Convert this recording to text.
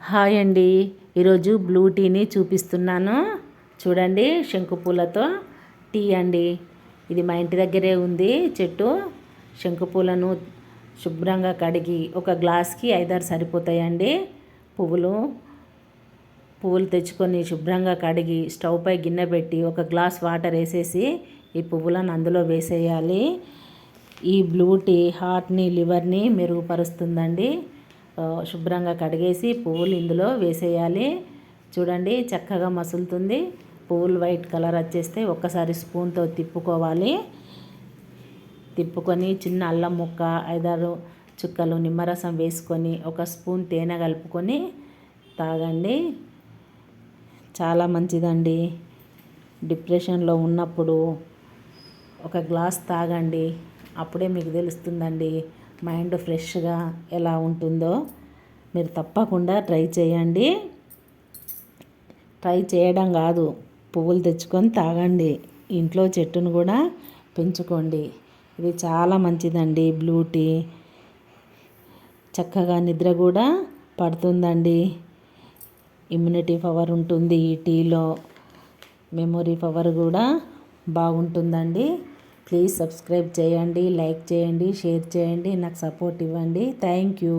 Hi అండి. ఈరోజు blue టీని చూపిస్తున్నాను. చూడండి, శంకు పూలతో టీ అండి. ఇది మా ఇంటి దగ్గరే ఉంది చెట్టు. శంకు పూలను శుభ్రంగా కడిగి ఒక గ్లాస్కి 5-6 సరిపోతాయండి. పువ్వులు తెచ్చుకొని శుభ్రంగా కడిగి స్టవ్ పై గిన్నె పెట్టి ఒక గ్లాస్ వాటర్ వేసేసి ఈ పువ్వులను అందులో వేసేయాలి. ఈ బ్లూ టీ హార్ట్ని, లివర్ని మెరుగుపరుస్తుందండి. శుభ్రంగా కడిగేసి పువ్వులు ఇందులో వేసేయాలి. చూడండి, చక్కగా మసులుతుంది. పువ్వులు వైట్ కలర్ వచ్చేస్తే ఒక్కసారి స్పూన్తో తిప్పుకోవాలి. తిప్పుకొని చిన్న అల్లం ముక్క, 5-6 చుక్కలు నిమ్మరసం వేసుకొని ఒక స్పూన్ తేనె కలుపుకొని తాగండి. చాలా మంచిదండి. డిప్రెషన్లో ఉన్నప్పుడు ఒక గ్లాస్ తాగండి. అప్పుడే మీకు తెలుస్తుందండి మైండ్ ఫ్రెష్గా ఎలా ఉంటుందో. మీరు తప్పకుండా ట్రై చేయండి. ట్రై చేయడం కాదు, పువ్వులు తెచ్చుకొని తాగండి. ఇంట్లో చెట్టును కూడా పెంచుకోండి. ఇది చాలా మంచిదండి బ్లూ టీ. చక్కగా నిద్ర కూడా పడుతుందండి. ఇమ్యూనిటీ పవర్ ఉంటుంది ఈ టీలో. మెమొరీ పవర్ కూడా బాగుంటుందండి. ప్లీజ్ సబ్స్క్రైబ్ చేయండి, లైక్ చేయండి, షేర్ చేయండి. నాకు సపోర్ట్ ఇవ్వండి. Thank you.